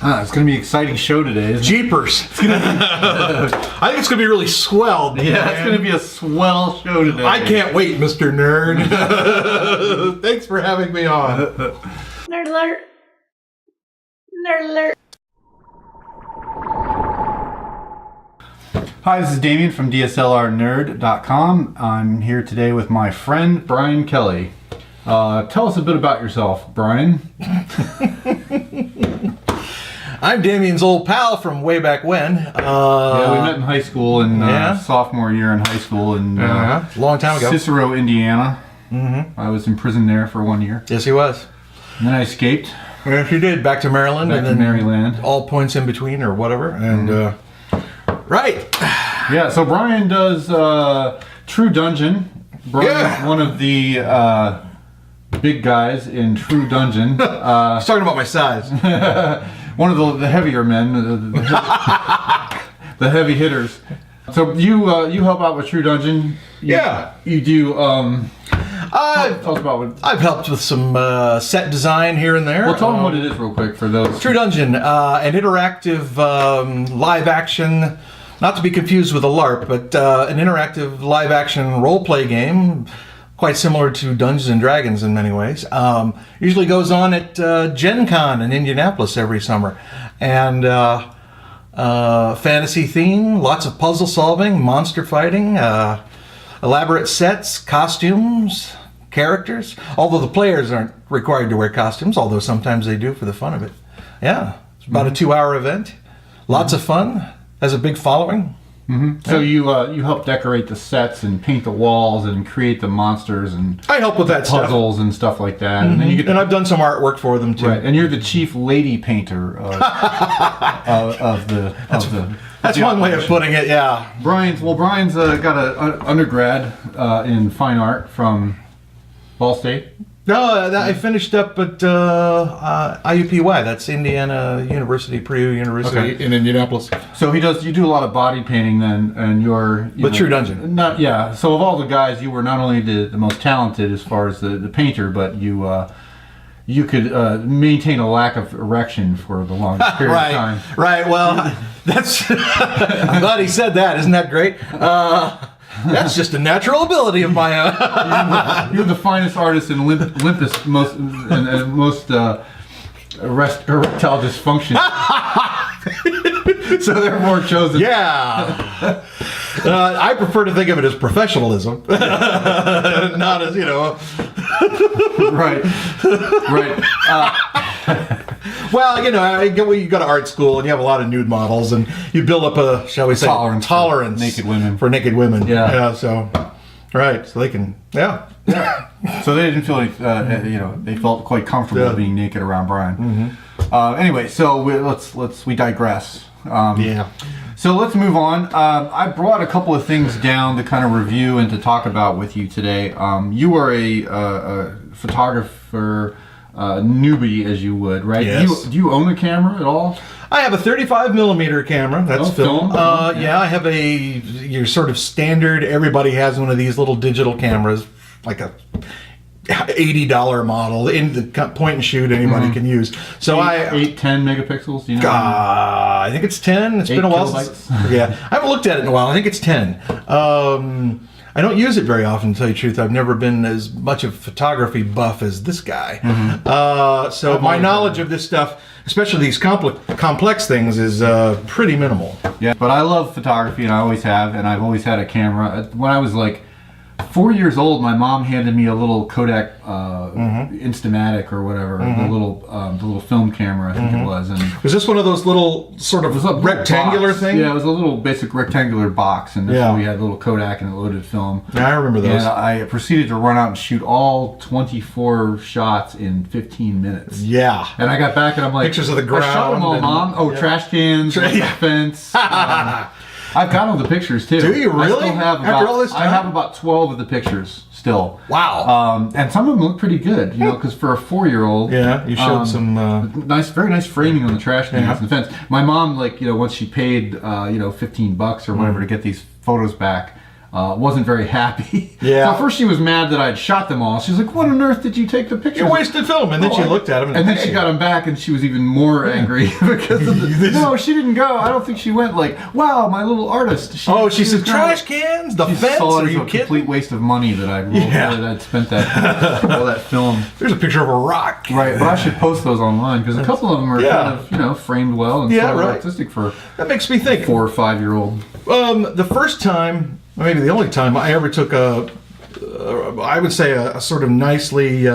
It's going to be an exciting show today, isn't it? Jeepers. I think it's going to be really swell. Yeah, it's going to be a swell show today. I can't wait, Mr. Nerd. Thanks for having me on. Nerd alert. Nerd alert. Hi, this is Damien from DSLRnerd.com. I'm here today with my friend, Brian Kelly. Tell us a bit about yourself, Brian. I'm Damien's old pal from way back when. Yeah, we met in high school, in sophomore year in high school in long time ago. Cicero, Indiana. Mm-hmm. I was in prison there for 1 year. Yes, he was. And then I escaped. Yes, you did. Back to Maryland. Back and to then Maryland. All points in between or whatever. And right. Yeah, so Brian does True Dungeon. Brian's one of the big guys in True Dungeon. He's talking about my size. One of the heavier men, the heavy hitters. So you help out with True Dungeon. You do. Tell us about what. I've helped with some set design here and there. Well, tell them what it is real quick for those. True Dungeon, an interactive live action, not to be confused with a LARP, but an interactive live action role play game. Quite similar to Dungeons and Dragons in many ways. Usually goes on at Gen Con in Indianapolis every summer. And fantasy theme, lots of puzzle solving, monster fighting, elaborate sets, costumes, characters. Although the players aren't required to wear costumes, although sometimes they do for the fun of it. Yeah, it's about a 2-hour event. Lots of fun. Has a big following. Mm-hmm. So you help decorate the sets and paint the walls and create the monsters and I help with that puzzles and stuff like that. Mm-hmm. And then you get and I've done some artwork for them too. Right, and you're the chief lady painter of the. That's one way of putting it. Yeah. Brian's got an undergrad in fine art from Ball State. No, I finished up at IUPUI. That's Indiana University, Purdue University in Indianapolis. So you do a lot of body painting then, and you're... With True Dungeon. So of all the guys, you were not only the most talented as far as the painter, but you could maintain a lack of erection for the longest period of time. Right, well, that's... I'm glad he said that. Isn't that great? That's just a natural ability of my own. You're the finest artist in Olympus, most erectile dysfunction. So therefore chosen. Yeah. I prefer to think of it as professionalism, not as Right. Well, you go to art school and you have a lot of nude models, and you build up a, shall we say, tolerance for naked women. Yeah. So, right. So they can. Yeah. So they didn't feel like they felt quite comfortable being naked around Brian. Mm-hmm. Anyway, so we digress. So let's move on. I brought a couple of things down to kind of review and to talk about with you today. You are a photographer newbie, as you would, right? Yes. Do you own a camera at all? I have a 35 millimeter camera. That's film. I have your sort of standard. Everybody has one of these little digital cameras, like a $80 model in the point and shoot anybody can use. So 10 megapixels. Do you know? I think it's 10. It's been a while since. I haven't looked at it in a while. I think it's 10. I don't use it very often, to tell you the truth. I've never been as much of a photography buff as this guy. So my knowledge of this stuff, especially these complex things, is pretty minimal. Yeah, but I love photography, and I always have, and I've always had a camera. When I was like 4 years old, my mom handed me a little Kodak Instamatic or whatever, the little film camera, I think it was. And was this one of those little sort of rectangular things? Yeah, it was a little basic rectangular box, and we had a little Kodak and a loaded film. Yeah, I remember those. And I proceeded to run out and shoot all 24 shots in 15 minutes. Yeah. And I got back and I'm like, pictures of the ground. I shot them all, Mom. Oh, trash cans, fence. I've got all the pictures too. Do you really? I still have After all this time? I have about 12 of the pictures still. Wow. And some of them look pretty good, because for a 4-year-old. Yeah, you showed some very nice framing on the trash cans and the fence. My mom, once she paid $15 or whatever to get these photos back, wasn't very happy. Yeah. So at first she was mad that I'd shot them all. She was like, "What on earth did you take the pictures?" You wasted film, and then she looked at him, and then she got them back, and she was even more angry because of no, she didn't go. I don't think she went. Like, wow, my little artist. She said trash cans, the fence. Saw it Are as you a kidding? complete waste of money that I'd spent that all that film. There's a picture of a rock. Right, but I should post those online because a couple of them are kind of framed well and sort of artistic for that makes me think 4 or 5 year old. The first time, maybe the only time I ever took I would say a sort of nicely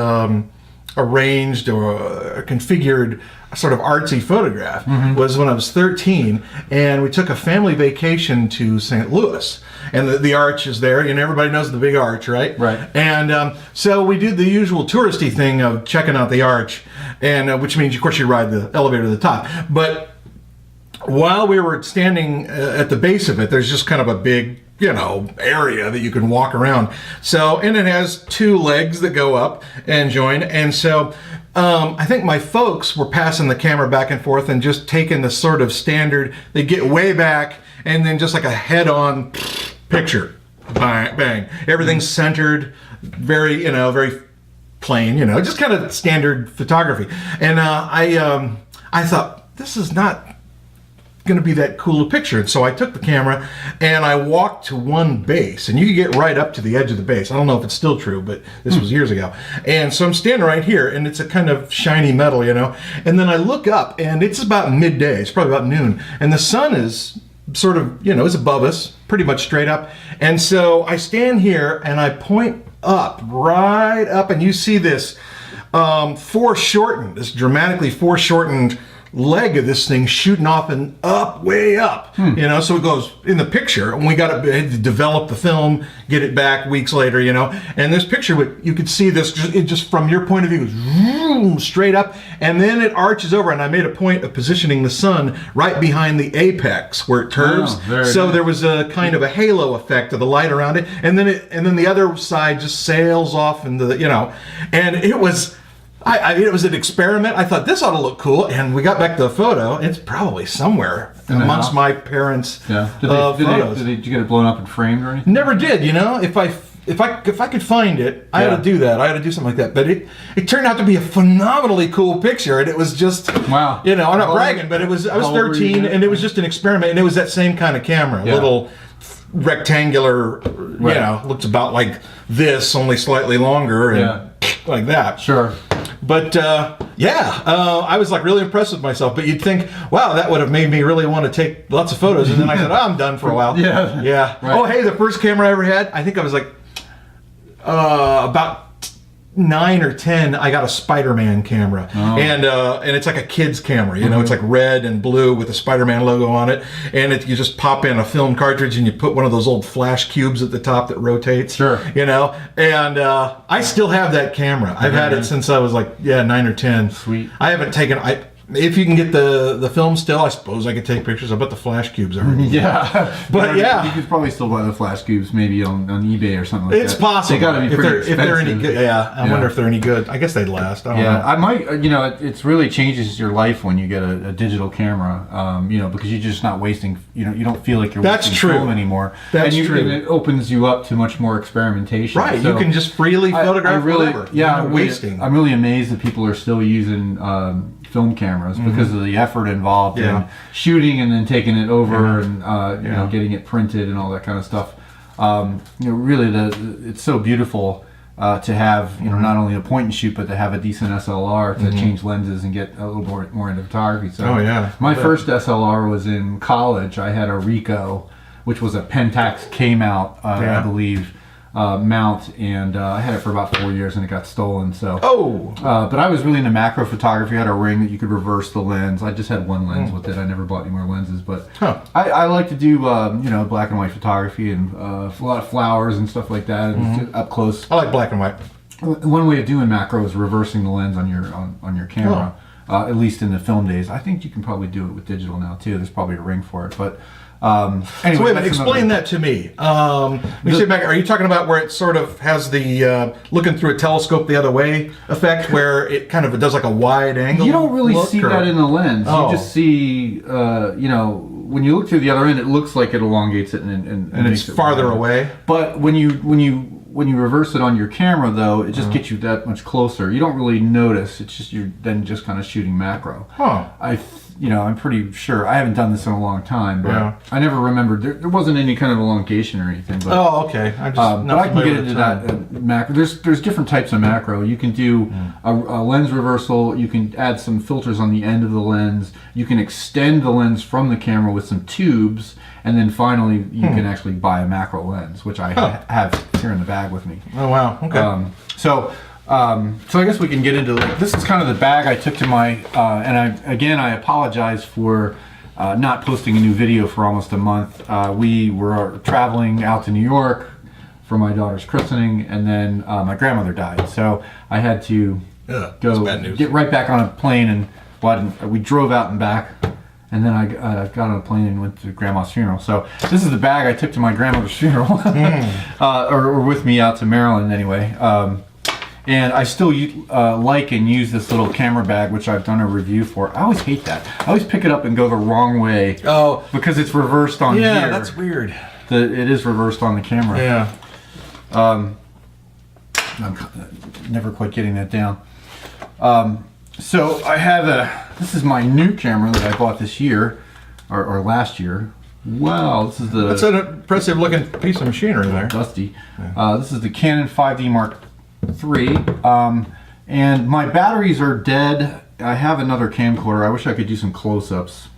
arranged or configured sort of artsy photograph was when I was 13, and we took a family vacation to St. Louis, and the arch is there, and everybody knows the big arch, right? Right. And so we did the usual touristy thing of checking out the arch, and which means, of course, you ride the elevator to the top, but while we were standing at the base of it, there's just kind of a big, area that you can walk around. So, and it has 2 legs that go up and join. And so, I think my folks were passing the camera back and forth and just taking the sort of standard, they get way back and then just like a head-on picture. Bang, bang. Everything's centered, very, very plain, just kind of standard photography. And I thought, this is not going to be that cool a picture. And so I took the camera and I walked to one base, and you could get right up to the edge of the base. I don't know if it's still true, but this was years ago. And so I'm standing right here, and it's a kind of shiny metal, and then I look up, and it's about midday. It's probably about noon, and the sun is sort of, is above us, pretty much straight up. And so I stand here and I point up, right up, and you see this this dramatically foreshortened leg of this thing shooting off and up, way up, so it goes in the picture, and we got to develop the film, get it back weeks later, and this picture, you could see this, it just from your point of view, goes straight up, and then it arches over, and I made a point of positioning the sun right behind the apex where it curves, so there was a kind of a halo effect of the light around it, and then the other side just sails off into the, and it was, it was an experiment. I thought this ought to look cool, and we got back to the photo. It's probably somewhere amongst my parents' photos. Did you get it blown up and framed or anything? Never did. If I could find it, I ought to do that. I ought to do something like that. But it turned out to be a phenomenally cool picture, and it was just wow. I'm not bragging, but I was 13, and it was just an experiment, and it was that same kind of camera, little rectangular, looks about like this, only slightly longer, and like that. Sure. But I was like really impressed with myself. But you'd think, wow, that would have made me really want to take lots of photos. And then I said, I'm done for a while. Yeah. Right. Oh, hey, the first camera I ever had, I think I was like about 9 or 10. I got a Spider-Man camera, and it's like a kid's camera. It's like red and blue with a Spider-Man logo on it, and you just pop in a film cartridge and you put one of those old flash cubes at the top that rotates. Sure. And I still have that camera. I've had it since I was like 9 or 10. Sweet. I haven't taken. If you can get the film still, I suppose I could take pictures. I bet the flash cubes are. But you could probably still buy the flash cubes maybe on eBay or something like that. It's possible. They got to be pretty expensive. If they're any good. I wonder if they're any good. I guess they'd last. I don't know. I might. It's really changes your life when you get a digital camera. Because you're just not wasting. You don't feel like you're wasting film anymore. That's true. And it opens you up to much more experimentation. Right. So you can just freely photograph. Wasting. I'm really amazed that people are still using film cameras because of the effort involved in shooting and then taking it over and getting it printed and all that kind of stuff. Really, it's so beautiful to have not only a point and shoot, but to have a decent SLR to change lenses and get a little more into photography. So my first SLR was in college. I had a Ricoh, which was a Pentax K-mount, I believe. Mount, and I had it for about 4 years and it got stolen. So, but I was really into macro photography. I had a ring that you could reverse the lens. I just had one lens with it. I never bought any more lenses, but I like to do black and white photography and a lot of flowers and stuff like that, and up close. I like black and white. One way of doing macro is reversing the lens on your camera. At least in the film days. I think you can probably do it with digital now too. There's probably a ring for it, but. Anyway, so wait a minute, explain that to me. Are you talking about where it sort of has the looking through a telescope the other way effect, where it kind of does like a wide angle? You don't really see that in the lens. You just see, when you look through the other end, it looks like it elongates it and it's makes it farther wider. away. But when you reverse it on your camera, though, it just gets you that much closer. You don't really notice. It's just you're then just kind of shooting macro. Huh. I'm pretty sure. I haven't done this in a long time, but Yeah. I never remembered. There wasn't any kind of elongation or anything. But, Oh, okay. I just but I can get into that macro. There's different types of macro. You can do a lens reversal. You can add some filters on the end of the lens. You can extend the lens from the camera with some tubes, and then finally you can actually buy a macro lens, which I have here in the bag with me. Oh wow. Okay. So I guess we can get into this is kind of the bag I took to my and I apologize for not posting a new video for almost a month. We were traveling out to New York for my daughter's christening, and then my grandmother died, so I had to That's go bad news. get right back on a plane, and we drove out and back. And then I got on a plane and went to Grandma's funeral. So this is the bag I took to my grandmother's funeral, or with me out to Maryland anyway. And I still like and use this little camera bag, which I've done a review for. I always hate that. I always pick it up and go the wrong way. Oh, because it's reversed on here. yeah, that's weird. It is reversed on the camera. Yeah. I'm never quite getting that down. So I have this is my new camera that I bought this year, or last year. Wow, this is That's an impressive looking piece of machinery there. dusty. This is the Canon 5D Mark III, and my batteries are dead. I have another camcorder. I wish I could do some close-ups.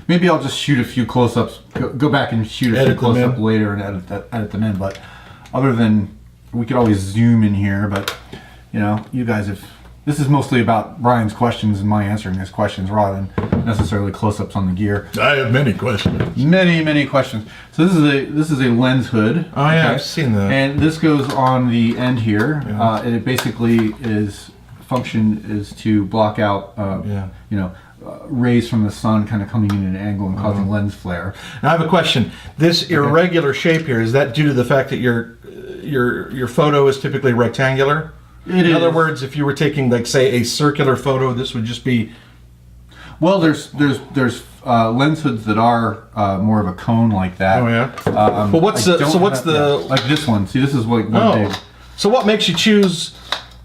Maybe I'll just shoot a few close-ups, go back and shoot a few close-ups later and edit them in. But other than, we could always zoom in here, but you guys have. This is mostly about Brian's questions and my answering his questions rather than necessarily close-ups on the gear. I have many questions. Many questions. So this is a lens hood. Oh yeah, I've seen that. And this goes on the end here, and it basically function is to block out, rays from the sun kind of coming in at an angle and causing lens flare. Now I have a question. This irregular shape here, is that due to the fact that your photo is typically rectangular? In other words, if you were taking, like, say, a circular photo, this would just be. Well, there's lens hoods that are more of a cone like that. Oh yeah. Well, what's the like this one? See, this is like one big. So what makes you choose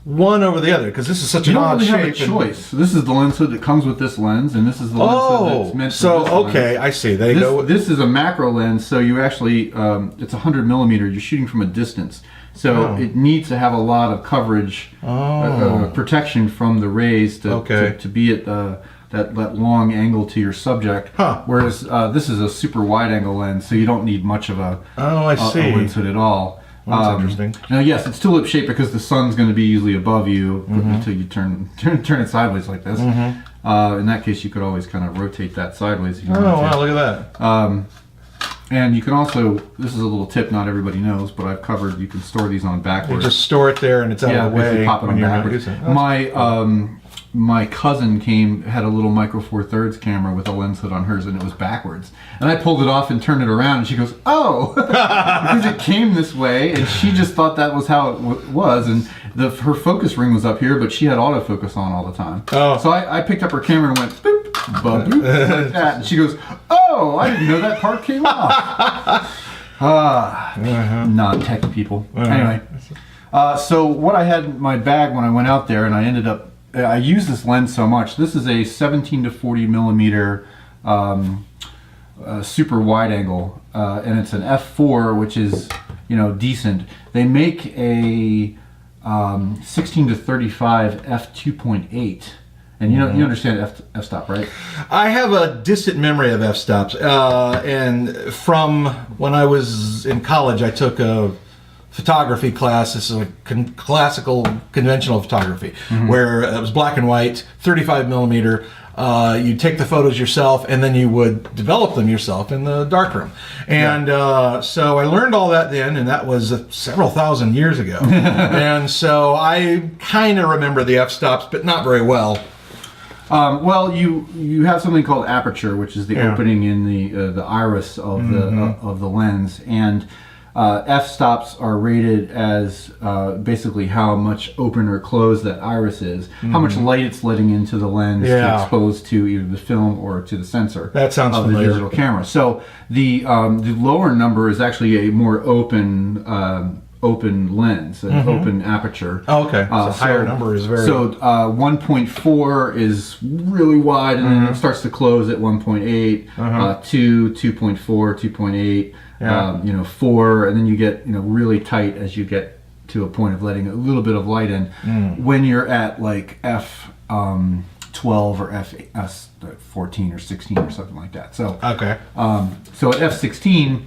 one over the other? Because this is such an odd shape. You don't really have a choice. This is the lens hood that comes with this lens, and this is the lens hood that's meant for this lens. I see. This is a macro lens, so you actually it's 100 millimeter. You're shooting from a distance, so it needs to have a lot of coverage, protection from the rays to be at that long angle to your subject. Whereas this is a super wide angle lens, so you don't need much of a lens hood at all. That's interesting. Now, yes, it's tulip shaped because the sun's going to be usually above you until you turn it sideways like this. In that case, you could always kind of rotate that sideways. If you wanted to. Wow, look at that. And you can also, this is a little tip not everybody knows, but I've covered, you can store these on backwards. You just store it there and it's out of the way. Pop it on backwards. My cousin had a little Micro Four Thirds camera with a lens hood on hers, and it was backwards. And I pulled it off and turned it around, and she goes, "Oh," because it came this way, and she just thought that was how it was. And her focus ring was up here, but she had autofocus on all the time. Oh. So I picked up her camera and went, boop, boop, boop, like that, and she goes, "Oh, I didn't know that part came off." Non-tech people. Anyway, so what I had in my bag when I went out there, and I used this lens so much. This is a 17 to 40 millimeter super wide angle, and it's an f4, which is decent. They make a 16 to 35 f2.8. And you understand f-stop, right? I have a distant memory of f-stops, and from when I was in college, I took a photography class. This is a classical conventional photography, where it was black and white, 35 millimeter. You take the photos yourself, and then you would develop them yourself in the darkroom. And so I learned all that then, and that was several thousand years ago. And so I kind of remember the f-stops, but not very well. Well, you have something called aperture, which is the opening in the iris of the lens, and f-stops are rated as basically how much open or closed that iris is, how much light it's letting into the lens to expose to either the film or to the sensor. That sounds of familiar. the digital camera. So the lower number is actually a more open lens, an open aperture. Oh, okay. So higher number is very... So 1.4 is really wide, and then it starts to close at 1.8, 2, 2.4, 2.8, 4, and then you get really tight as you get to a point of letting a little bit of light in. When you're at like f12 or f14 or 16 or something like that. So okay. So at f16.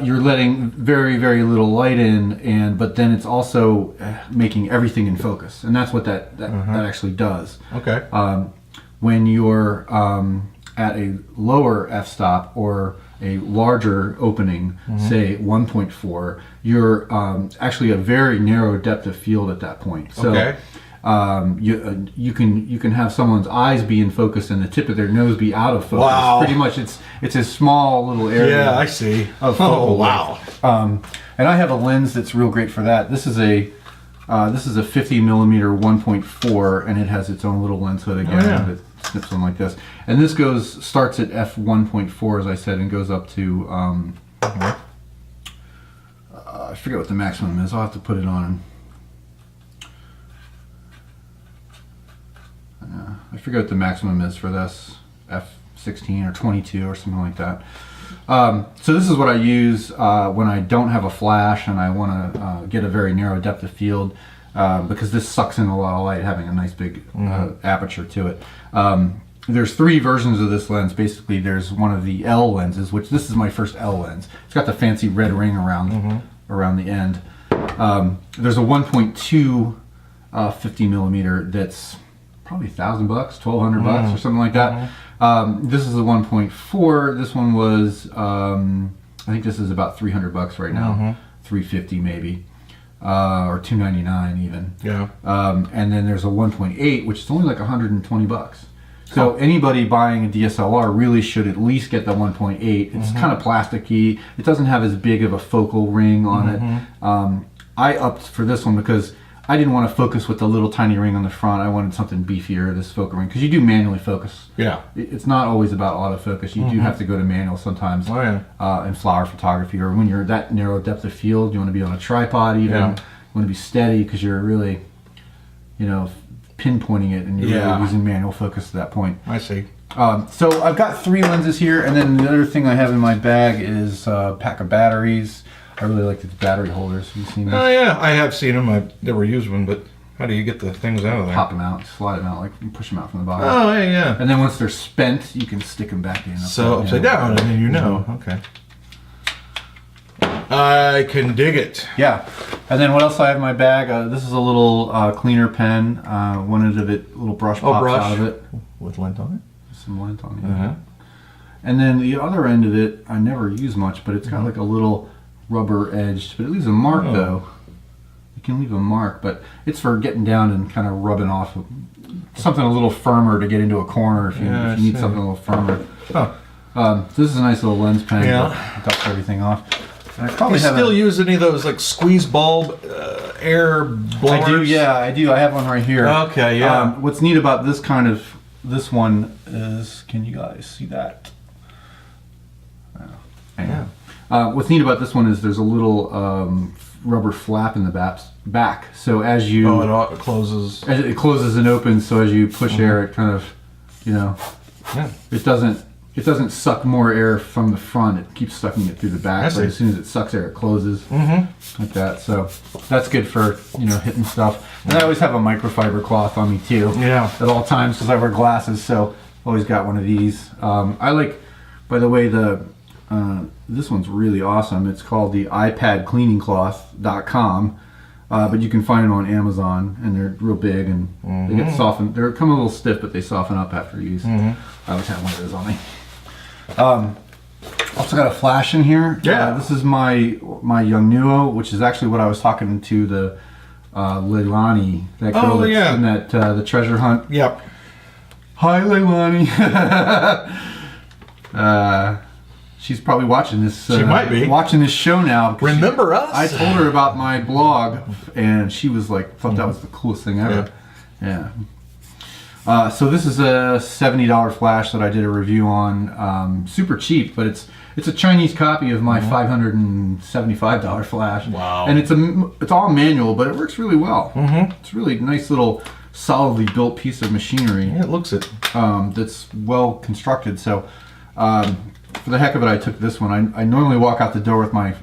You're letting very, very little light in, but then it's also making everything in focus, and that's what that actually does. Okay. When you're at a lower f-stop or a larger opening, say 1.4, you're actually a very narrow depth of field at that point. So, okay. You can have someone's eyes be in focus and the tip of their nose be out of focus. Wow. Pretty much, it's a small little area. Yeah, I see. Of focal wow. length. And I have a lens that's real great for that. This is a 50 millimeter 1.4, and it has its own little lens hood again that snips on like this. And this starts at f1.4, as I said, and goes up to I forget what the maximum is. I'll have to put it on. I forget what the maximum is for this, f16 or 22 or something like that. So this is what I use when I don't have a flash and I want to get a very narrow depth of field, because this sucks in a lot of light, having a nice big aperture to it. There's 3 versions of this lens. Basically, there's one of the L lenses, which this is my first L lens. It's got the fancy red ring around the end. There's a 1.2 50 millimeter that's probably $1,000, $1,200 bucks or something like that. This is the 1.4. This one was, I think this is about $300 right now, $350 maybe, or $299 even. Yeah. And then there's a 1.8, which is only like $120. So anybody buying a DSLR really should at least get the 1.8. It's kind of plasticky. It doesn't have as big of a focal ring on it. I upped for this one because I didn't want to focus with the little tiny ring on the front. I wanted something beefier, this focal ring, because you do manually focus. Yeah. It's not always about autofocus. You do have to go to manual sometimes in flower photography, or when you're that narrow depth of field, you want to be on a tripod even. You want to be steady because you're really, pinpointing it, and you're really using manual focus at that point. I see. So I've got 3 lenses here, and then the other thing I have in my bag is a pack of batteries. I really like these battery holders. Have you seen these? Oh yeah, I have seen them. I've never used one, but how do you get the things out of there? Pop them out, slide them out, like you push them out from the bottom. Oh yeah. And then once they're spent, you can stick them back in. Upside down, and then Okay. I can dig it. Yeah. And then what else I have in my bag? This is a little cleaner pen. One end of it, little brush pops out of it. With lint on it? Some lint on it. And then the other end of it, I never use much, but it's got like a little rubber edged, but it leaves a mark though. It can leave a mark, but it's for getting down and kind of rubbing off something a little firmer to get into a corner if you need something a little firmer. So this is a nice little lens pen. That ducks everything off. And I probably still use any of those like squeeze bulb air blowers? I do, I do. I have one right here. Okay, yeah. What's neat about this one is, can you guys see that? What's neat about this one is there's a little rubber flap in the back. So as you it closes. As it closes and opens. So as you push air, it kind of, it doesn't suck more air from the front. It keeps sucking it through the back. But as soon as it sucks air, it closes like that. So that's good for hitting stuff. And I always have a microfiber cloth on me too. Yeah. At all times because I wear glasses. So always got one of these. I like, by the way, this one's really awesome. It's called the iPadCleaningCloth.com, but you can find them on Amazon, and they're real big, and they get softened. They come a little stiff, but they soften up after use. I always have one of those on me. Also got a flash in here. Yeah. This is my Yongnuo, which is actually what I was talking to the Leilani, that girl that's in that the treasure hunt. Yep. Hi, Leilani. She's probably watching this. She might be watching this show now. Remember us? I told her about my blog, and she was like, thought that was the coolest thing ever. Yeah. So this is a $70 flash that I did a review on. Super cheap, but it's a Chinese copy of my $575 flash. Wow. And it's all manual, but it works really well. It's really a nice little solidly built piece of machinery. Yeah, it looks it. That's well constructed. So for the heck of it, I took this one. I normally walk out the door with my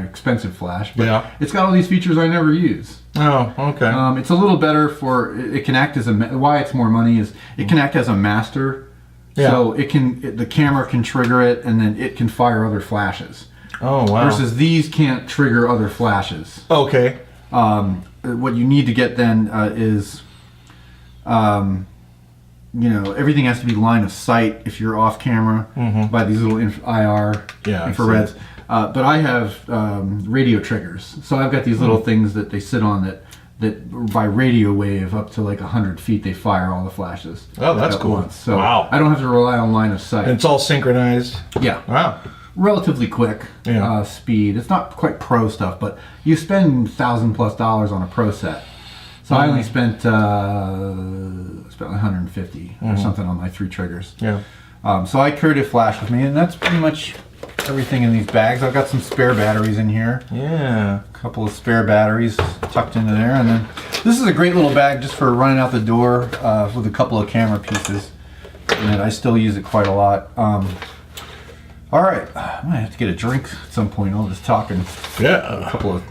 expensive flash, but it's got all these features I never use. Oh, okay. It's a little better for, it can act as why it's more money is it can act as a master. Yeah. So the camera can trigger it, and then it can fire other flashes. Oh, wow. Versus these can't trigger other flashes. Okay. What you need to get then is, everything has to be line of sight if you're off camera by these little IR infrareds. But I have radio triggers, so I've got these little things that they sit on that by radio wave up to like 100 feet they fire all the flashes. Oh, that's cool. Once. So I don't have to rely on line of sight. And it's all synchronized. Yeah. Wow. Relatively quick speed. It's not quite pro stuff, but you spend $1,000+ on a pro set. So I only spent 150 or something on my 3 triggers. Yeah. So I carried a flash with me, and that's pretty much everything in these bags. I've got some spare batteries in here. Yeah. A couple of spare batteries tucked into there, and then this is a great little bag just for running out the door with a couple of camera pieces. And I still use it quite a lot. All right, I might have to get a drink at some point. All this talking. Yeah. A couple of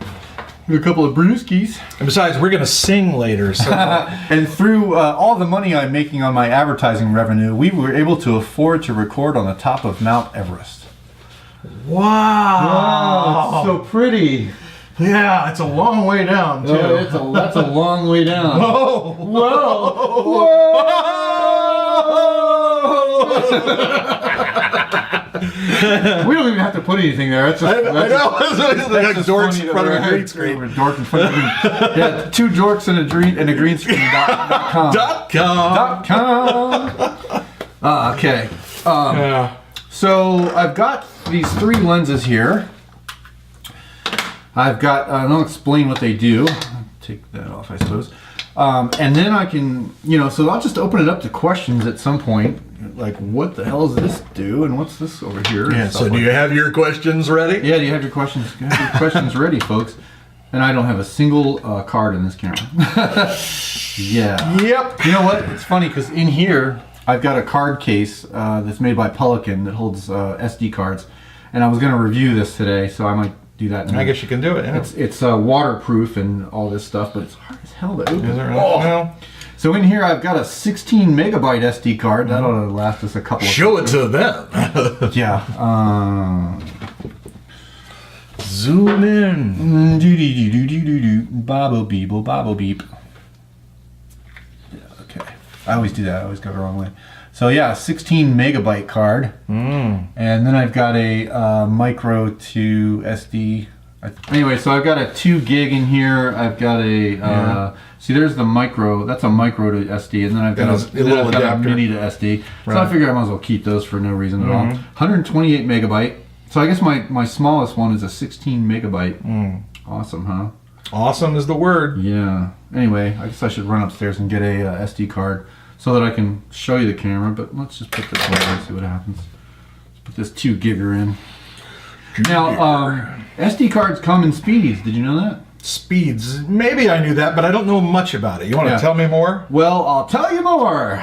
brewskis. And besides, we're going to sing later. So. And through all the money I'm making on my advertising revenue, we were able to afford to record on the top of Mount Everest. Wow. It's so pretty. Yeah, it's a long way down, too. That's a long way down. Whoa. Whoa. We don't even have to put anything there. That's just, I know. It's like dorks in front of a green screen. Dork in front of a green. Yeah, 2 dorks and a green screen. .com. Okay. So I've got these 3 lenses here. I've got. I'll explain what they do. Take that off, I suppose. And then I can, so I'll just open it up to questions at some point. Like, what the hell does this do, and what's this over here? Yeah. So, do you have your questions ready? Yeah. Do you have your questions? Ready, folks? And I don't have a single card in this camera. Yeah. Yep. You know what? It's funny because in here I've got a card case that's made by Pelican that holds SD cards, and I was going to review this today, so I might do that. I guess you can do it. Yeah. It's waterproof and all this stuff, but it's hard as hell to open. Is it really? Well, so in here I've got a 16 megabyte SD card. That ought to last us a couple of show it to them. Yeah. Zoom in. Bobble beeble, bobble beep. Yeah, okay. I always do that. I always go the wrong way. So yeah, 16 megabyte card. And then I've got a micro to SD. Anyway, so I've got a 2 gig in here. I've got a see, there's the micro. That's a micro to SD, and then I've got a little adapter, mini to SD. So I figured I might as well keep those for no reason at all. 128 megabyte. So I guess my smallest one is a 16 megabyte. Awesome, huh? Awesome is the word. Yeah. Anyway, I guess I should run upstairs and get a SD card so that I can show you the camera. But let's just put this in and see what happens. Let's put this 2 gigger in. Now, SD cards come in speeds. Did you know that? Speeds. Maybe I knew that, but I don't know much about it. You want to tell me more? Well, I'll tell you more.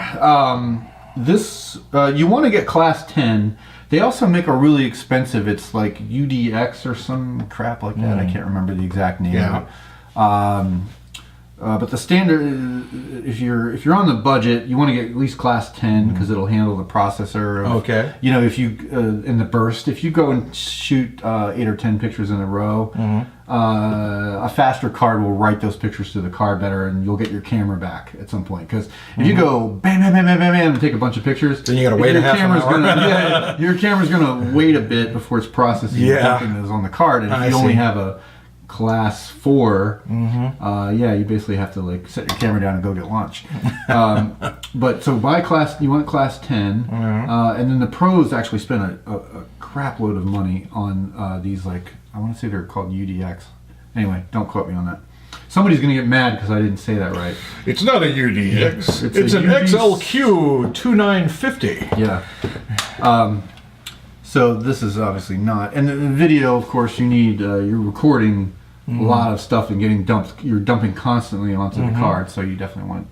You want to get class 10. They also make a really expensive, it's like UDX or some crap like that. I can't remember the exact name. Yeah. But the standard, if you're on the budget, you want to get at least class 10 because it'll handle the processor. Okay. If you in the burst, if you go and shoot 8 or 10 pictures in a row, a faster card will write those pictures to the card better, and you'll get your camera back at some point. Because if you go bam, bam, bam, bam, bam, bam, and take a bunch of pictures, then you got to wait a half an hour. Your camera's gonna wait a bit before it's processing everything that's on the card, and if you only have a class 4, you basically have to like set your camera down and go get lunch. But so buy class, you want class 10, and then the pros actually spend a crap load of money on these, like, I want to say they're called UDX. Anyway, don't quote me on that. Somebody's going to get mad because I didn't say that right. It's not a UDX. It's an UD... XLQ 2950. Yeah. So this is obviously not. And the video, of course, you need, you're recording a lot of stuff and getting dumped. You're dumping constantly onto the card, so you definitely want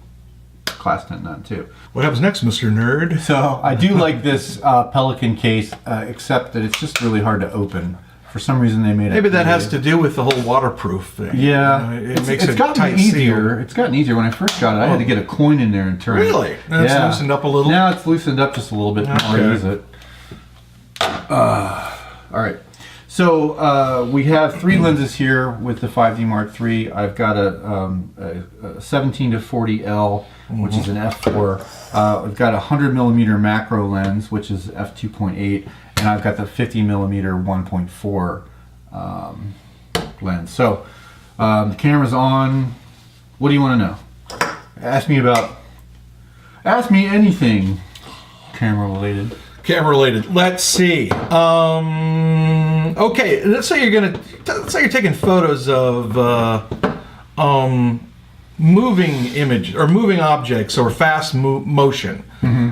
Class 10 none too. What happens next, Mr. Nerd? So I do like this Pelican case, except that it's just really hard to open. For some reason they made it. Maybe that has to do with the whole waterproof thing. Yeah, it makes it's it gotten tight easier. seal. It's gotten easier. When I first got it, I had to get a coin in there and turn it. Really? And it's loosened up a little? Now it's loosened up just a little bit. Now I use it. All right. So we have 3 lenses here with the 5D Mark III. I've got a 17 to 40 L, which is an f4. I've got a 100 millimeter macro lens, which is f2.8, and I've got the 50 millimeter 1.4 lens. So the camera's on. What do you want to know? Ask me anything camera related. Camera related. Let's see. Okay, let's say you're taking photos of moving image or moving objects or fast motion.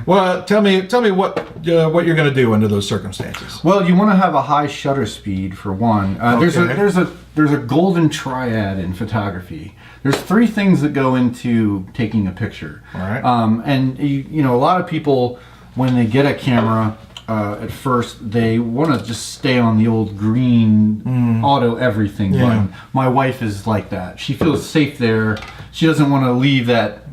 Well, tell me what you're going to do under those circumstances. Well, you want to have a high shutter speed for one. There's a golden triad in photography. There's 3 things that go into taking a picture. All right. And you know, a lot of people, when they get a camera, at first they want to just stay on the old green auto everything button. My wife is like that. She feels safe there. She doesn't want to leave that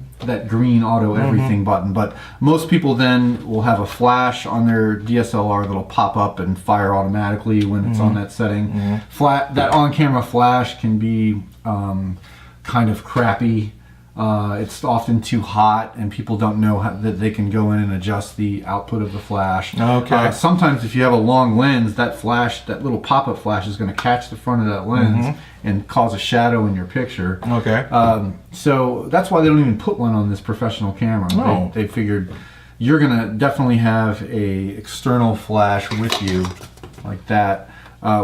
green auto everything button. But most people then will have a flash on their DSLR that'll pop up and fire automatically when it's on that setting. That on-camera flash can be kind of crappy. It's often too hot, and people don't know that they can go in and adjust the output of the flash. Okay. Sometimes if you have a long lens, that little pop-up flash is going to catch the front of that lens and cause a shadow in your picture. Okay. So that's why they don't even put one on this professional camera. Oh. They figured you're going to definitely have a external flash with you like that.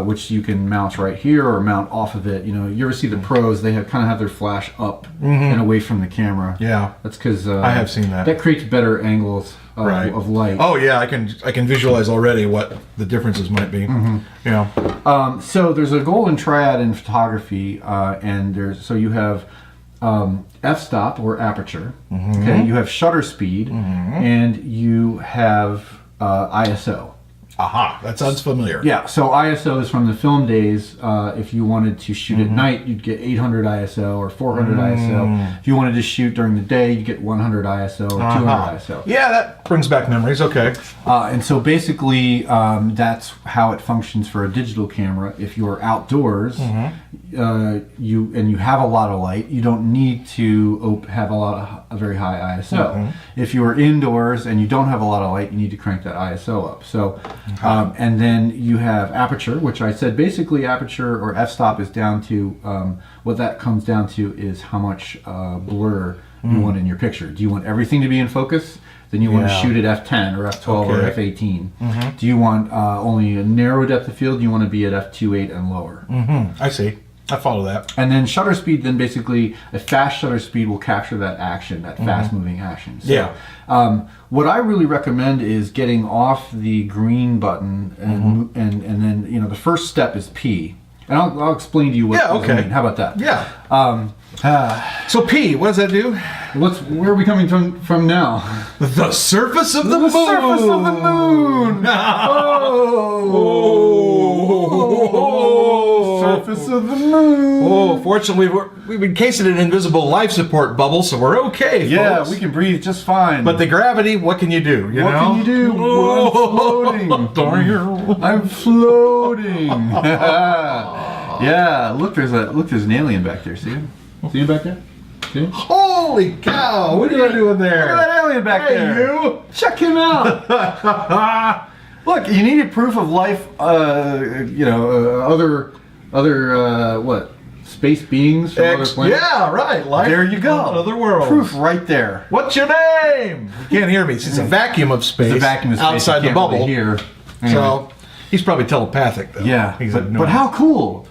Which you can mount right here or mount off of it. You know, you ever see the pros? They kind of have their flash up and away from the camera. Yeah, that's because I have seen that. That creates better angles of light. Oh yeah, I can visualize already what the differences might be. Yeah. So there's a golden triad in photography, and you have f-stop or aperture. Okay, you have shutter speed, and you have ISO. Aha, that sounds familiar. Yeah, so ISO is from the film days. If you wanted to shoot at night, you'd get 800 ISO or 400 ISO. If you wanted to shoot during the day, you get 100 ISO or 200 ISO. Yeah, that brings back memories. Okay. And so basically, that's how it functions for a digital camera. If you're outdoors, you have a lot of light, you don't need to have a very high ISO. If you are indoors and you don't have a lot of light, you need to crank that ISO up. So, and then you have aperture, which I said basically aperture or f-stop is down to what that comes down to is how much blur you want in your picture. Do you want everything to be in focus? Then you want to shoot at f10 or f12 or f18. Do you want only a narrow depth of field? You want to be at f2.8 and lower. I see. I follow that. And then shutter speed, then basically a fast shutter speed will capture that action, that fast moving action. So, what I really recommend is getting off the green button and then, you know, the first step is P. And I'll explain to you what I mean. How about that? Yeah. So P, what does that do? Where are we coming from now? The surface of the moon. The surface of the moon. Surface of the moon. Oh, fortunately, we've encased it in an invisible life support bubble, so we're okay, yeah, folks. we can breathe just fine. But the gravity, what can you do? What can you do? I'm floating. I'm floating. Yeah, look, there's an alien back there. See him? See him back there? See him? Holy cow! What are you doing there? Look at that alien back there. You! Check him out. Look, you needed proof of life. Other what? Space beings from other planets? Yeah, right. Life there you go. on other worlds. Proof right there. What's your name? You can't hear me. It's a vacuum of space. It's a vacuum of space outside the bubble. Really hear. Anyway. So, He's probably telepathic, though. Yeah, He's but how cool!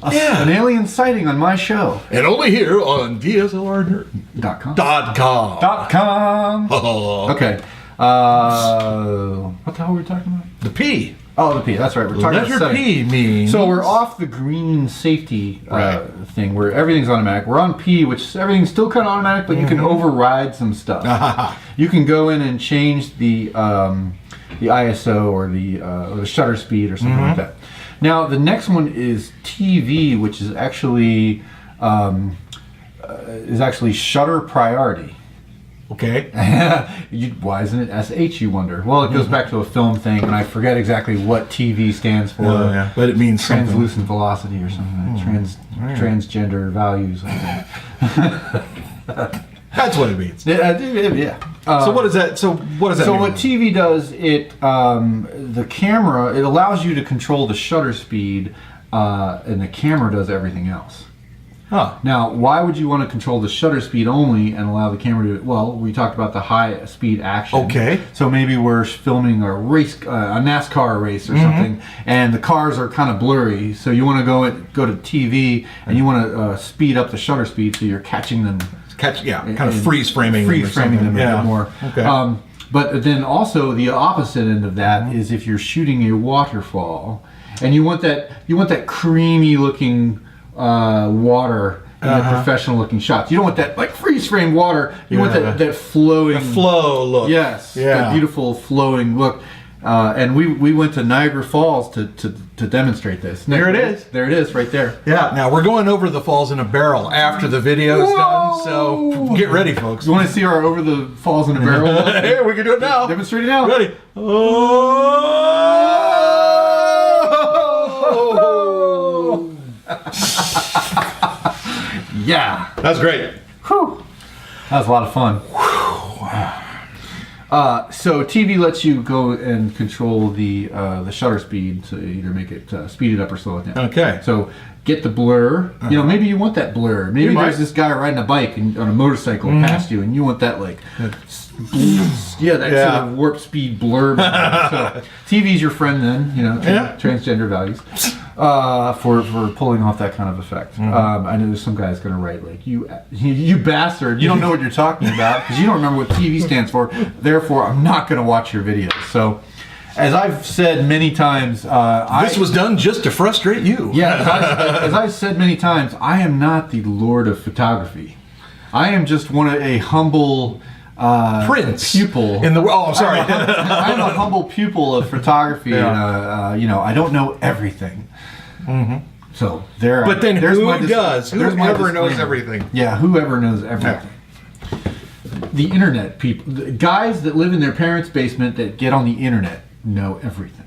An alien sighting on my show. And only here on DSLR.com. .com. Oh. Okay. What the hell were we talking about? The P. Oh, the P. That's right. We're talking about Letter setting. P means. So we're off the green safety Right. thing where everything's automatic. We're on P, which everything's still kind of automatic, but you can override some stuff. You can go in and change the ISO or the shutter speed or something like that. Now the next one is TV, which is actually shutter priority. Okay. Why isn't it SH, you wonder? Well, it goes back to a film thing, and I forget exactly what TV stands for. But it means translucent velocity or something. Transgender values, I think. That's what it means. Yeah. So what is that? So what does that mean? So what TV does, the camera, it allows you to control the shutter speed, and the camera does everything else. Huh. Now, why would you want to control the shutter speed only and allow the camera to? Well, we talked about the high speed action. Okay. So maybe we're filming a race, a NASCAR race or something, and the cars are kind of blurry. So you want to go to TV and you want to speed up the shutter speed so you're catching them. Kind of freeze framing them a bit more. Okay. But then also the opposite end of that is if you're shooting a waterfall, and you want that creamy looking water in the professional looking shots. You don't want that like freeze frame water. You want that flowing flow look. Yes. That beautiful flowing look. And we went to Niagara Falls to demonstrate this. There it is. There it is, right there. Yeah. Now we're going over the falls in a barrel after the video is done. So get ready, folks. You want to see our over the falls in a barrel? Here, we can do it now. Demonstrate it now. Ready? Oh! Yeah. That's great. Whew. That was a lot of fun. So TV lets you go and control the shutter speed to either make it speed it up or slow it down. Okay. So get the blur. You know, maybe you want that blur. Maybe there's this guy riding a bike and on a motorcycle past you, and you want that like, sort of warp speed blur. So TV's your friend then. You know, transgender values. For pulling off that kind of effect. I know there's some guy's going to write like, you bastard, you don't know what you're talking about because you don't remember what TV stands for, therefore I'm not going to watch your videos. So as I've said many times, this was done just to frustrate you. Yeah, as I've said many times, I am not the Lord of photography. I am just a humble Prince pupil in the I'm sorry. I'm a humble pupil of photography, and I don't know everything. So there. But then there's who does? Whoever knows disclaimer. everything. Yeah, whoever knows everything. The internet people, the guys that live in their parents' basement that get on the internet know everything.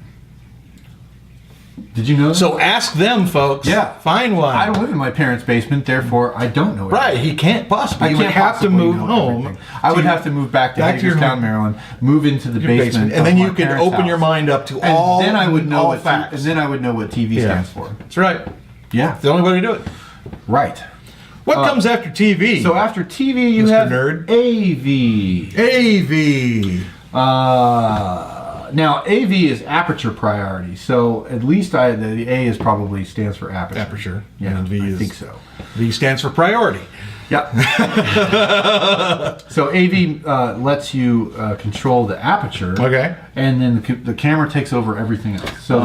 Did you know that? So ask them, folks. Yeah. Find one. I don't live in my parents' basement, therefore I don't know everything. Right, he can't possibly. I You can't would have to possibly move know home. everything. I would have to move back to your Hagerstown, home. Maryland, move into the basement, and then of you my can parents' open your house. mind up to And all. then I would know all what facts. and then I would know what TV stands for. That's right. Yeah, It's the only way to do it. right. What comes after TV? So after TV, you Mr. have Nerd. AV. AV. Now AV is aperture priority. So at least the A is probably stands for aperture. Aperture. Yeah, And V I is, think so. V stands for priority. Yeah. So AV lets you control the aperture. Okay. And then the camera takes over everything else. So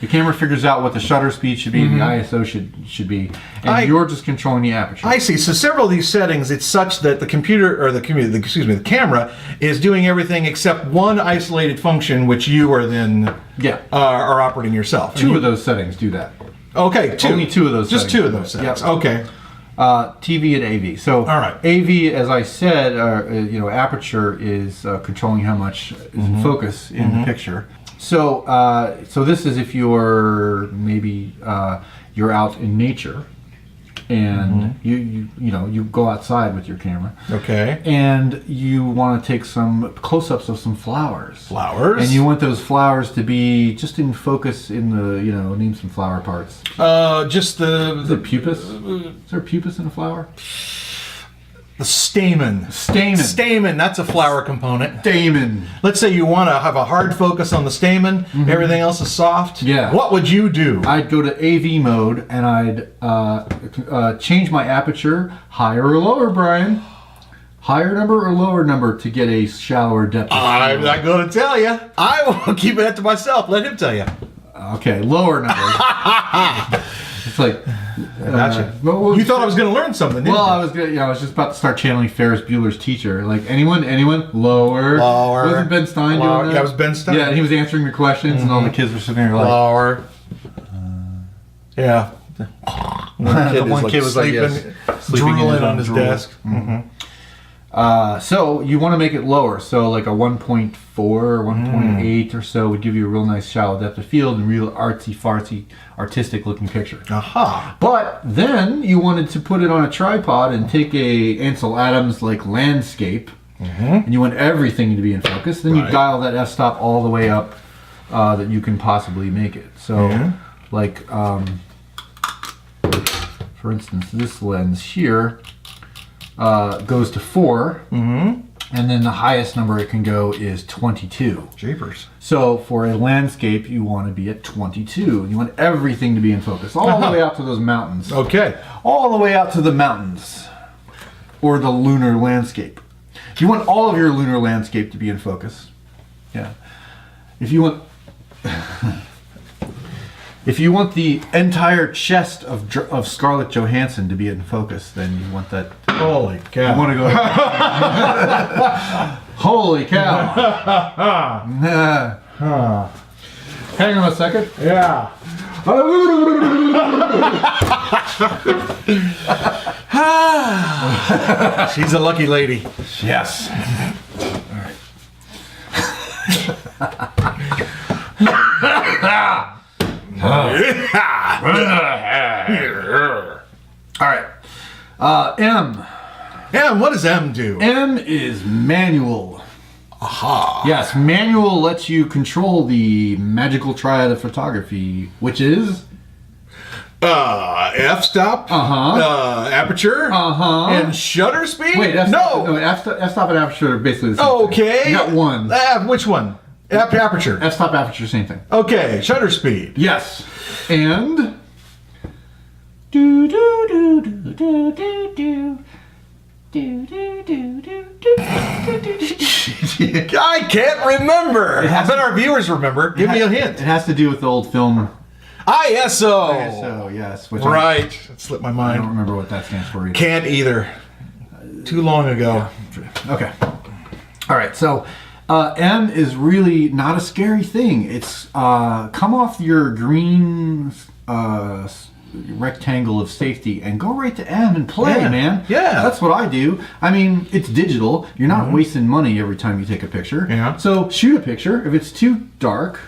the camera figures out what the shutter speed should be, the ISO should be, and you're just controlling the aperture. I see. So several of these settings, it's such that the the camera is doing everything except one isolated function, which you are then are operating yourself. Two of those settings do that. Okay, two. Only two of those. Just settings two of those settings. Yep. Okay. TV and AV. So all right. AV, as I said, aperture is controlling how much is in focus in the picture. So so this is if you're maybe you're out in nature and you go outside with your camera. Okay. And you want to take some close-ups of some flowers. Flowers. And you want those flowers to be just in focus in the, name some flower parts. Just the Is it pupus? Is there pupus in a flower? The stamen. Stamen, that's a flower component. Stamen. Let's say you want to have a hard focus on the stamen, everything else is soft. Yeah. What would you do? I'd go to AV mode and I'd change my aperture higher or lower, Brian. Higher number or lower number to get a shallower depth of field? I'm not going to tell you. I will keep it to myself. Let him tell you. Okay, lower number. It's like, gotcha. You thought I was going to learn something, didn't well, you? I was just about to start channeling Ferris Bueller's teacher. Like, anyone, lower. Wasn't Ben Stein doing that? That was Ben Stein. Yeah, and he was answering the questions, and all the kids were sitting there like, lower. Yeah. The one kid was like, sleeping, sleeping in drooling his on own his drool. desk. So you want to make it lower. So like a 1.4 or 1.8 or so would give you a real nice shallow depth of field and real artsy-fartsy, artistic-looking picture. Aha. But then you wanted to put it on a tripod and take a Ansel Adams like landscape, and you want everything to be in focus. Then you dial that f-stop all the way up that you can possibly make it. So, like, for instance, this lens here goes to 4, and then the highest number it can go is 22. Jeepers. So for a landscape, you want to be at 22. You want everything to be in focus, all the way out to those mountains. Okay. All the way out to the mountains, or the lunar landscape. You want all of your lunar landscape to be in focus. Yeah. If you want... If you want the entire chest of Scarlett Johansson to be in focus, then you want that. Holy cow. You want to go. Holy cow. Hang on a second. Yeah. She's a lucky lady. Yes. All right. M. M, what does M do? M is manual. Aha. Yes, manual lets you control the magical triad of photography, which is f-stop, aperture, and shutter speed. Wait, f-stop and aperture are basically the same okay. thing. You got one. Which one? Aperture. F-stop, aperture, same thing. Okay, shutter speed. Yes, and do do do do do do do. I can't remember. I bet our viewers remember. Give me a hint. It has to do with the old film ISO. ISO, yes. Which right. It slipped my I mind. don't remember what that stands for either. Can't either. Too long ago. Okay. All right. So M is really not a scary thing. It's come off your green rectangle of safety and go right to M and play, man. Yeah. That's what I do. I mean, it's digital. You're not wasting money every time you take a picture. Yeah. So shoot a picture. If it's too dark,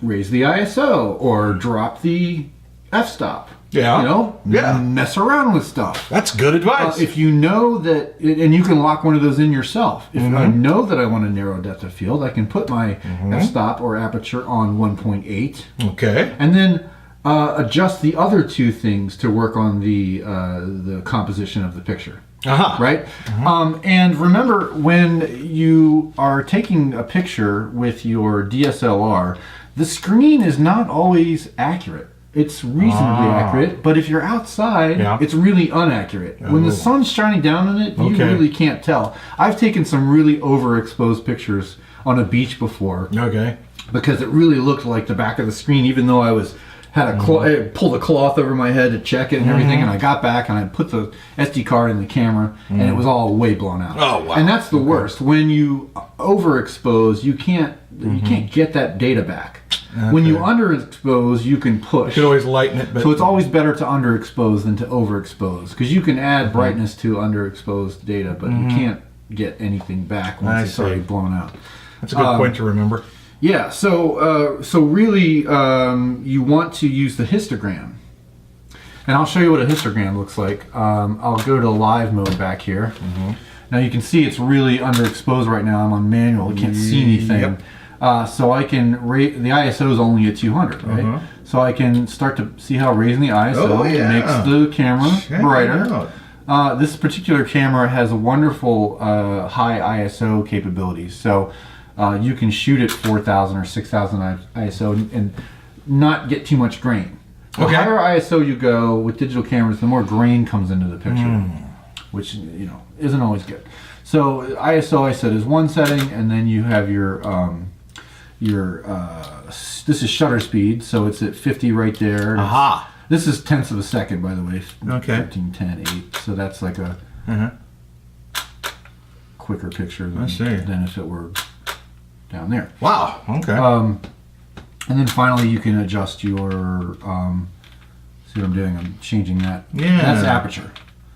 raise the ISO or drop the f-stop. Yeah. You know? Yeah. Mess around with stuff. That's good advice. If you know that, and you can lock one of those in yourself. If I know that I want a narrow depth of field, I can put my f-stop or aperture on 1.8. Okay. And then adjust the other two things to work on the composition of the picture. Right? And remember, when you are taking a picture with your DSLR, the screen is not always accurate. It's reasonably accurate, but if you're outside, it's really inaccurate. When the sun's shining down on it, you really can't tell. I've taken some really overexposed pictures on a beach before. Okay. Because it really looked like the back of the screen, even though I pulled a cloth over my head to check it and everything, and I got back and I put the SD card in the camera, and it was all way blown out. Oh wow! And that's the worst. When you overexpose, you can't get that data back. When you underexpose, you can push. You can always lighten it. But so it's always better to underexpose than to overexpose, because you can add brightness to underexposed data, but you can't get anything back once it's already blown out. That's a good point to remember. Yeah, so really, you want to use the histogram, and I'll show you what a histogram looks like. I'll go to live mode back here. Now you can see it's really underexposed right now. I'm on manual; I can't see anything. So I can rate the ISO is only at 200, right? So I can start to see how raising the ISO makes the camera brighter. This particular camera has a wonderful high ISO capabilities. So you can shoot at 4,000 or 6,000 ISO and not get too much grain. The higher ISO you go with digital cameras, the more grain comes into the picture, which isn't always good. So ISO, I said, is one setting, and then you have your this is shutter speed, so it's at 50 right there. Aha. This is tenths of a second, by the way. Okay. 15, 10, 8. So that's like a quicker picture than if it were down there. Wow. Okay. And then finally, you can adjust your. See what I'm doing? I'm changing that. Yeah. That's aperture.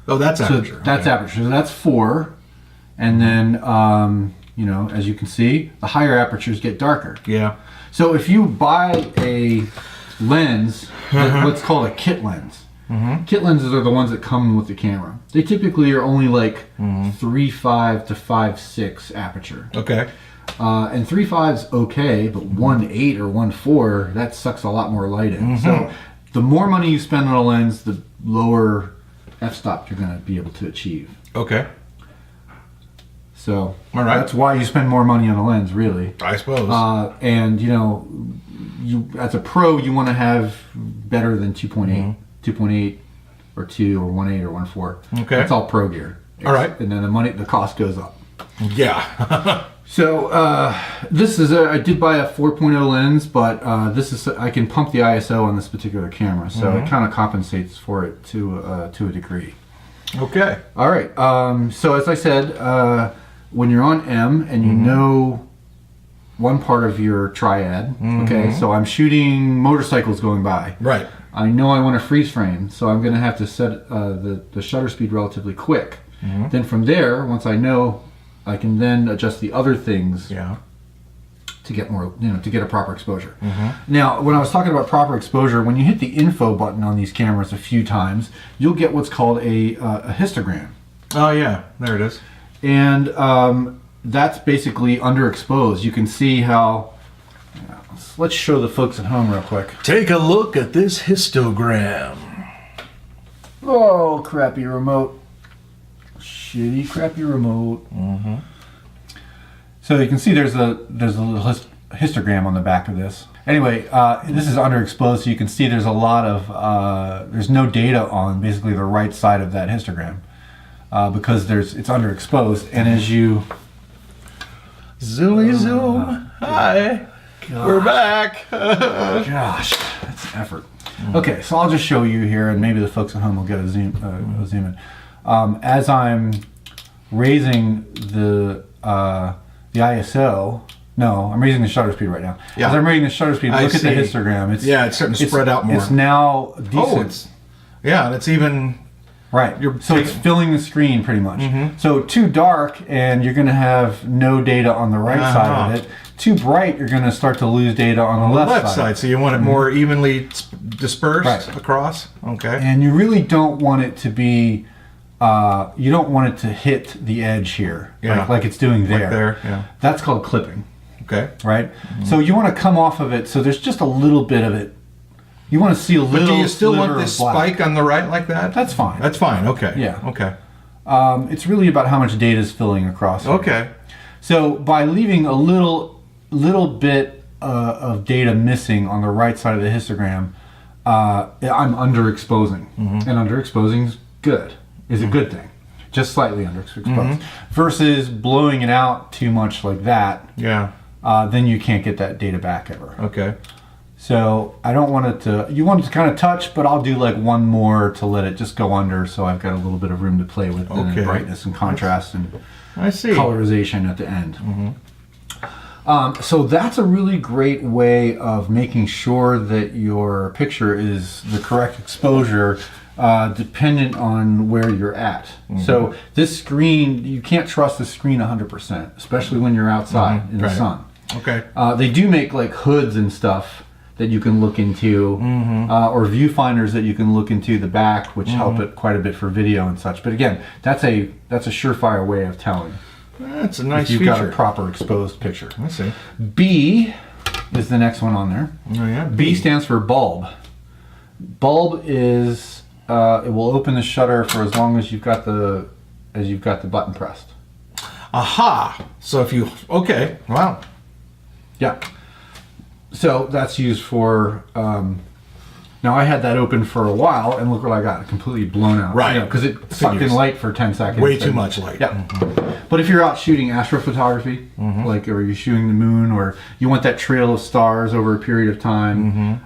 Oh, that's aperture. That's aperture. So that's 4, and then as you can see, the higher apertures get darker. Yeah. So if you buy a lens, what's called a kit lens. Kit lenses are the ones that come with the camera. They typically are only like 3.5 to 5.6 aperture. Okay. And 3.5's okay, but 1.8 or 1.4, that sucks a lot more light in. So the more money you spend on a lens, the lower f-stop you're going to be able to achieve. Okay. So all right. That's why you spend more money on a lens, really. I suppose. And you as a pro, you want to have better than 2.8, 2.8 or 2 or 1.8 or 1.4. Okay. That's all pro gear. All right. And then the cost goes up. Yeah. So this is I did buy a 4.0 lens, but I can pump the ISO on this particular camera, so it kind of compensates for it to a degree. Okay. All right. So as I said, when you're on M and you know one part of your triad, okay, so I'm shooting motorcycles going by. Right. I know I want a freeze frame, so I'm going to have to set the shutter speed relatively quick. Then from there, once I know, I can then adjust the other things to get more, to get a proper exposure. Now, when I was talking about proper exposure, when you hit the info button on these cameras a few times, you'll get what's called a histogram. Oh yeah, there it is. And that's basically underexposed. You can see how. Let's show the folks at home real quick. Take a look at this histogram. Oh, crappy remote. Shitty, crappy remote. So you can see there's a little histogram on the back of this. Anyway, this is underexposed, so you can see there's a lot of there's no data on basically the right side of that histogram because it's underexposed. And as you zoomy zoom, hi, we're back. Gosh, that's an effort. Okay, so I'll just show you here, and maybe the folks at home will get a zoom in. As I'm raising the ISO, no, I'm raising the shutter speed right now. Yeah. As I'm raising the shutter speed, look at the histogram. It's starting to spread out more. It's now decent. Oh, and it's even right. It's filling the screen pretty much. So too dark, and you're going to have no data on the right side of it. Too bright, you're going to start to lose data on the left side. So you want it more evenly dispersed across. Okay. And you really don't want it to be. You don't want it to hit the edge here, like it's doing there. Like there, yeah. That's called clipping. Okay. Right? So you want to come off of it so there's just a little bit of it. You want to see a little. But do you still want sliver this of black. spike on the right like that? That's fine. That's fine. Okay. Yeah. Okay. It's really about how much data is filling across. Okay. So by leaving a little bit of data missing on the right side of the histogram, I'm underexposing, and underexposing is good. Is a good thing, just slightly underexposed. Versus blowing it out too much like that. Yeah. Then you can't get that data back ever. Okay. So I don't want it to. You want it to kind of touch, but I'll do like one more to let it just go under, so I've got a little bit of room to play with, and then brightness and contrast and colorization at the end. So that's a really great way of making sure that your picture is the correct exposure. Dependent on where you're at. So this screen, you can't trust the screen 100%, especially when you're outside in the sun. Okay. They do make like hoods and stuff that you can look into, or viewfinders that you can look into the back, which help it quite a bit for video and such. But again, that's a surefire way of telling. That's a nice if you've feature. got a proper exposed picture. I see. B is the next one on there. Oh yeah. B stands for bulb. Bulb is it will open the shutter for as long as you've got the button pressed. Aha! So if you wow. Yeah. So that's used for. Now I had that open for a while, and look what I got—completely blown out. Right. Because it sucked in light for 10 seconds. Way too much light. Yeah. But if you're out shooting astrophotography, like, or you're shooting the moon, or you want that trail of stars over a period of time,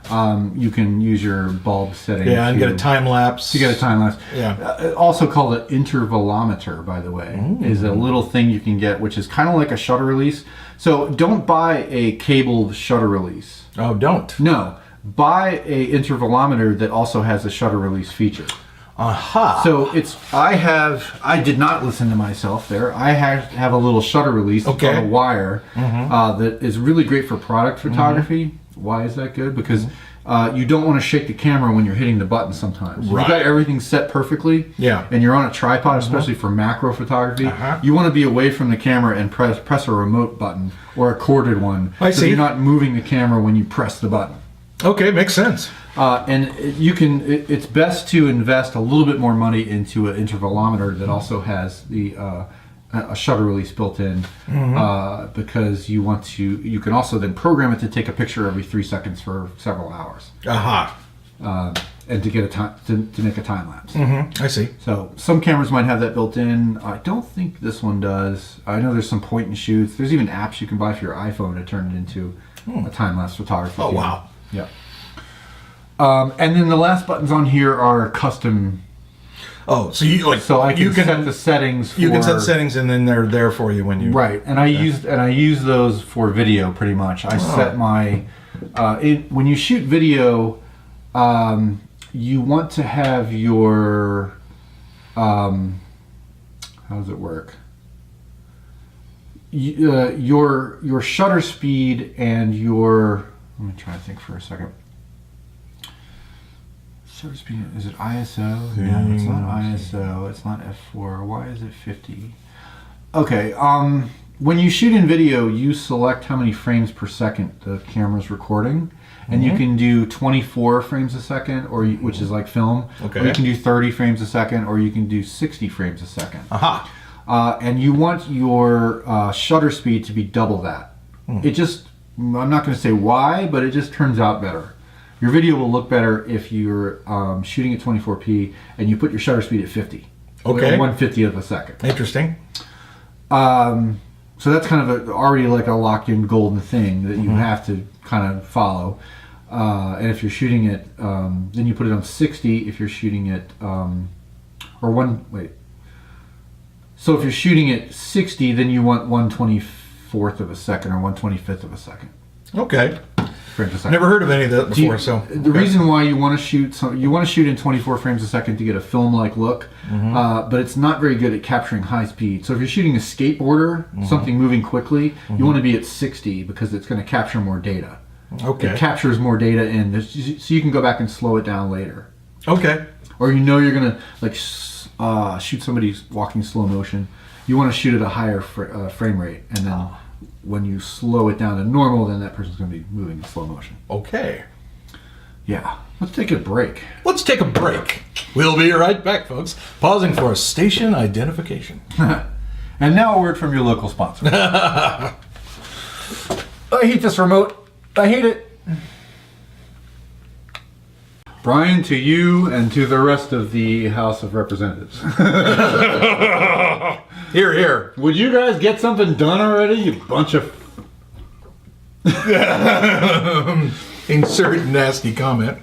you can use your bulb setting. Yeah, and get a time lapse. You get a time lapse. Yeah. Also called an intervalometer, by the way, is a little thing you can get, which is kind of like a shutter release. So don't buy a cabled shutter release. Oh, don't. No. Buy a intervalometer that also has a shutter release feature. Aha. So I did not listen to myself there. I have a little shutter release on a wire that is really great for product photography. Why is that good? Because you don't want to shake the camera when you're hitting the button sometimes. Right. You've got everything set perfectly, and you're on a tripod, especially for macro photography. You want to be away from the camera and press a remote button or a corded one. So you're not moving the camera when you press the button. Okay, makes sense. And it's best to invest a little bit more money into an intervalometer that also has a shutter release built in, because you can also then program it to take a picture every 3 seconds for several hours. And to get to make a time lapse. I see. So some cameras might have that built in. I don't think this one does. I know there's some point and shoots. There's even apps you can buy for your iPhone to turn it into a time lapse photography. Oh, wow. Yeah. And then the last buttons on here are custom. Oh, so you can set the settings. You can set settings, and then they're there for you when you. Right, and I use those for video pretty much. I set my when you shoot video, you want to have your how does it work? Your shutter speed and your. Let me try to think for a second. Shutter speed, is it ISO? No, it's not ISO. It's not f4. Why is it 50? Okay. When you shoot in video, you select how many frames per second the camera's recording, and you can do 24 frames a second, which is like film. Okay. Or you can do 30 frames a second, or you can do 60 frames a second. And you want your shutter speed to be double that. It just. I'm not going to say why, but it just turns out better. Your video will look better if you're shooting at 24p and you put your shutter speed at 50. Okay. 1/50 of a second. Interesting. So that's kind of already like a locked-in golden thing that you have to kind of follow. And if you're shooting it, then you put it on 60. If you're shooting it, So if you're shooting at 60, then you want 1/24th of a second or 1/25th of a second. Okay. Frames a second. Never heard of any of that before. The reason why you want to shoot in 24 frames a second to get a film-like look, but it's not very good at capturing high speed. So if you're shooting a skateboarder, something moving quickly, you want to be at 60 because it's going to capture more data. Okay. It captures more data in, so you can go back and slow it down later. Okay. Or you're going to shoot somebody walking slow motion. You want to shoot at a higher frame rate, and then when you slow it down to normal, then that person's going to be moving in slow motion. Okay. Yeah. Let's take a break. Let's take a break. We'll be right back, folks. Pausing for a station identification. And now a word from your local sponsor. I hate this remote. I hate it. Brian, to you and to the rest of the House of Representatives. Here, here. Would you guys get something done already, you bunch of... Insert nasty comment.